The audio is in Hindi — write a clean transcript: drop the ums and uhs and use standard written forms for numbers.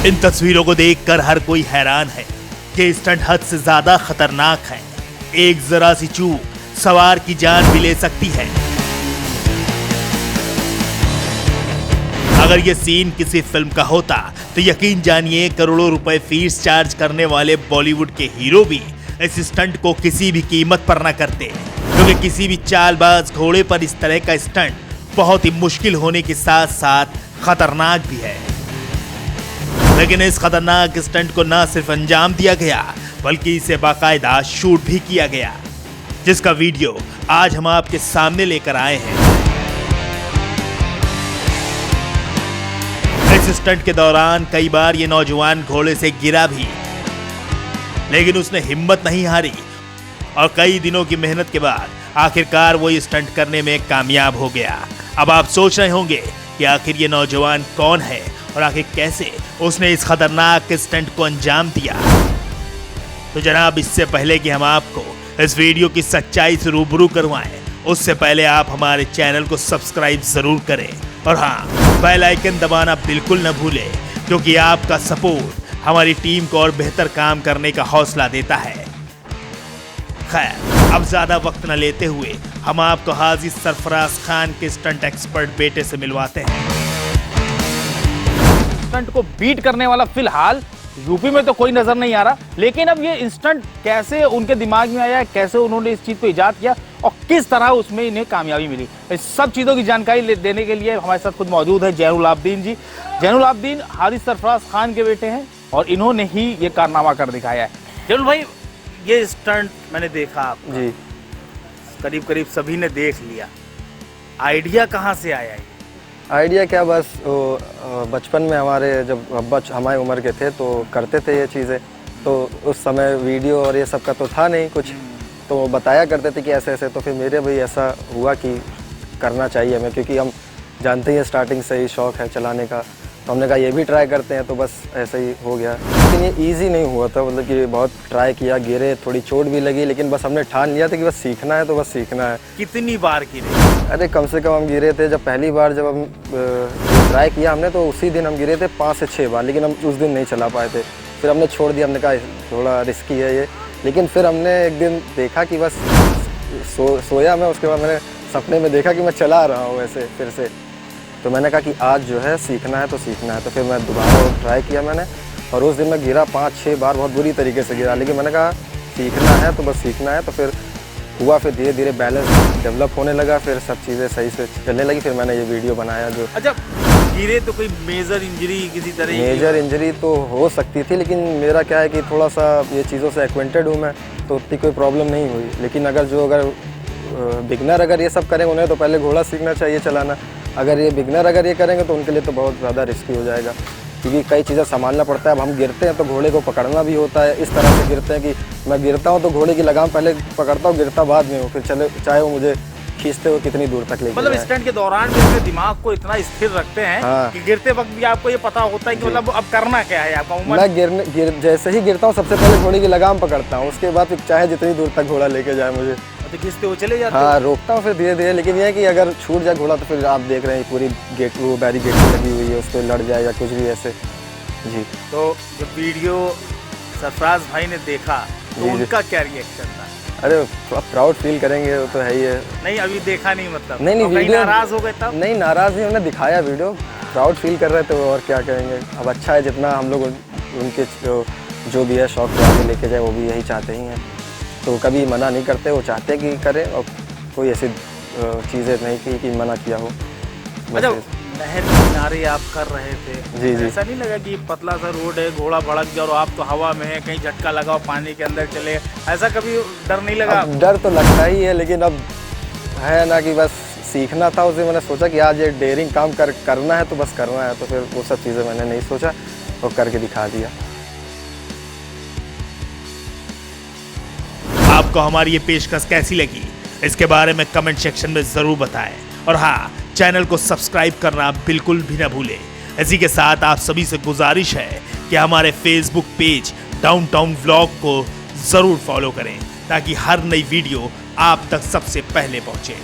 इन तस्वीरों को देखकर हर कोई हैरान है कि स्टंट हद से ज्यादा खतरनाक है। एक जरा सी चूक सवार की जान भी ले सकती है। अगर यह सीन किसी फिल्म का होता तो यकीन जानिए करोड़ों रुपए फीस चार्ज करने वाले बॉलीवुड के हीरो भी इस स्टंट को किसी भी कीमत पर न करते, क्योंकि किसी भी चालबाज घोड़े पर इस तरह का स्टंट बहुत ही मुश्किल होने के साथ साथ खतरनाक भी है। लेकिन इस खतरनाक स्टंट को न सिर्फ अंजाम दिया गया बल्कि इसे बाकायदा शूट भी किया गया, जिसका वीडियो आज हम आपके सामने लेकर आए हैं। इस स्टंट के दौरान कई बार ये नौजवान घोड़े से गिरा भी, लेकिन उसने हिम्मत नहीं हारी और कई दिनों की मेहनत के बाद आखिरकार वो ये स्टंट करने में कामयाब हो गया। अब आप सोच रहे होंगे कि आखिर ये नौजवान कौन है और आखिर कैसे उसने इस खतरनाक स्टंट को अंजाम दिया। तो जनाब, इससे पहले कि हम आपको इस वीडियो की सच्चाई से रूबरू करवाएं, उससे पहले आप हमारे चैनल को सब्सक्राइब जरूर करें और हाँ, बेल आइकन दबाना बिल्कुल न भूलें, क्योंकि आपका सपोर्ट हमारी टीम को और बेहतर काम करने का हौसला देता है। खैर, अब ज्यादा वक्त न लेते हुए हम आपको हाजी सरफराज खान के स्टंट एक्सपर्ट बेटे से मिलवाते हैं। स्टंट को बीट करने वाला फिलहाल यूपी में तो कोई नजर नहीं आ रहा, लेकिन अब ये इंस्टेंट कैसे उनके दिमाग में आया, कैसे उन्होंने इस चीज को इजाद किया और किस तरह उसमें इन्हें कामयाबी मिली, इस सब चीजों की जानकारी देने के लिए हमारे साथ खुद मौजूद है जैनुल आबदीन जी। जैनुल आबदीन हाजी सरफराज खान के बेटे हैं और इन्होंने ही ये कारनामा कर दिखाया है। जैनुल भाई, ये स्टंट मैंने देखा आपका जी, करीब करीब सभी ने देख लिया, आइडिया कहाँ से आया है? आइडिया क्या, बस बचपन में हमारे जब अब्बा हमारी उम्र के थे तो करते थे ये चीज़ें, तो उस समय वीडियो और ये सब का तो था नहीं कुछ, तो बताया करते थे कि ऐसे ऐसे, तो फिर मेरे भी ऐसा हुआ कि करना चाहिए हमें, क्योंकि हम जानते हैं स्टार्टिंग से ही शौक़ है चलाने का, तो हमने कहा ये भी ट्राई करते हैं, तो बस ऐसे ही हो गया। लेकिन ये ईजी नहीं हुआ था, मतलब कि बहुत ट्राई किया, गिरे, थोड़ी चोट भी लगी, लेकिन बस हमने ठान लिया था कि बस सीखना है तो बस सीखना है। कितनी बार गिरे? अरे कम से कम हम गिरे थे, जब पहली बार जब हम ट्राई किया हमने तो उसी दिन हम गिरे थे 5 से 6 बार, लेकिन हम उस दिन नहीं चला पाए थे, फिर हमने छोड़ दिया, हमने कहा थोड़ा रिस्की है ये। लेकिन फिर हमने एक दिन देखा कि बस सोया मैं, उसके बाद मैंने सपने में देखा कि मैं चला रहा हूँ ऐसे फिर से, तो मैंने कहा कि आज जो है सीखना है तो सीखना है, तो फिर मैं दोबारा ट्राई किया मैंने, और उस दिन मैं गिरा 5-6 बार, बहुत बुरी तरीके से गिरा, लेकिन मैंने कहा सीखना है तो बस सीखना है, तो फिर हुआ, फिर धीरे धीरे बैलेंस डेवलप होने लगा, फिर सब चीज़ें सही से चलने लगी, फिर मैंने ये वीडियो बनाया जो। अच्छा, गिरे तो कोई मेजर इंजरी किसी तरह? मेजर इंजरी तो हो सकती थी, लेकिन मेरा क्या है कि थोड़ा सा ये चीज़ों से एक्वेंटेड हूँ मैं, तो उतनी कोई प्रॉब्लम नहीं हुई। लेकिन अगर बिगनर अगर ये सब करेंगे, उन्हें तो पहले घोड़ा सीखना चाहिए चलाना, अगर ये बिगनर अगर ये करेंगे तो उनके लिए तो बहुत ज़्यादा रिस्की हो जाएगा, क्योंकि कई चीज़ें संभालना पड़ता है। अब हम गिरते हैं तो घोड़े को पकड़ना भी होता है, इस तरह से गिरते हैं कि मैं गिरता हूँ तो घोड़े की लगाम पहले पकड़ता हूँ, गिरता बाद में हूँ, फिर चले चाहे वो मुझे खींचते हुए कितनी दूर तक लेके मतलब स्टंट के दौरान भी अपने दिमाग को इतना स्थिर रखते हैं हाँ। कि गिरते वक्त भी आपको ये पता होता है कि मतलब अब करना क्या है आपका। मैं जैसे ही गिरता हूँ सबसे पहले घोड़े की लगाम पकड़ता हूँ, उसके बाद चाहे जितनी दूर तक घोड़ा लेके जाए मुझे, तो खींचते हुए चले जाते? हाँ, रोकता हूँ फिर धीरे धीरे। लेकिन यह है कि अगर छूट जाए घोड़ा तो फिर आप देख रहे हैं पूरी गेट, वो बैरिकेड लगी हुई है, उस पर लड़ जाए या कुछ भी ऐसे जी। तो जब वीडियो सरफराज भाई ने देखा तो उनका क्या रिएक्शन था? अरे प्राउड फील करेंगे, वो तो है ही है। नहीं, अभी देखा नहीं मतलब? नहीं तो वीडियो नाराज हो गए तब? नहीं, नाराज नहीं, हमने दिखाया वीडियो, प्राउड फील कर रहे थे और क्या कहेंगे। अब अच्छा है, जितना हम लोग उनके जो भी है शौक को आगे लेके जाए, वो भी यही चाहते ही हैं, तो कभी मना नहीं करते, वो चाहते कि करें, और कोई ऐसी चीज़ें नहीं कि मना किया हो। अच्छा, नहर के किनारे आप कर रहे थे, जी जी, ऐसा नहीं लगा कि पतला सा रोड है, घोड़ा भड़क गया और आप तो हवा में है, कहीं झटका लगाओ पानी के अंदर चले, ऐसा कभी डर नहीं लगा? डर तो लगता ही है, लेकिन अब है ना कि बस सीखना था, उसे मैंने सोचा कि आज ये डेयरिंग काम करना है तो बस करना है, तो फिर वो सब चीज़ें मैंने नहीं सोचा और करके दिखा दिया। आपको हमारी ये पेशकश कैसी लगी, इसके बारे में कमेंट सेक्शन में जरूर बताएं, और हाँ, चैनल को सब्सक्राइब करना बिल्कुल भी न भूलें। इसी के साथ आप सभी से गुजारिश है कि हमारे फेसबुक पेज डाउनटाउन व्लॉग को जरूर फॉलो करें, ताकि हर नई वीडियो आप तक सबसे पहले पहुंचे।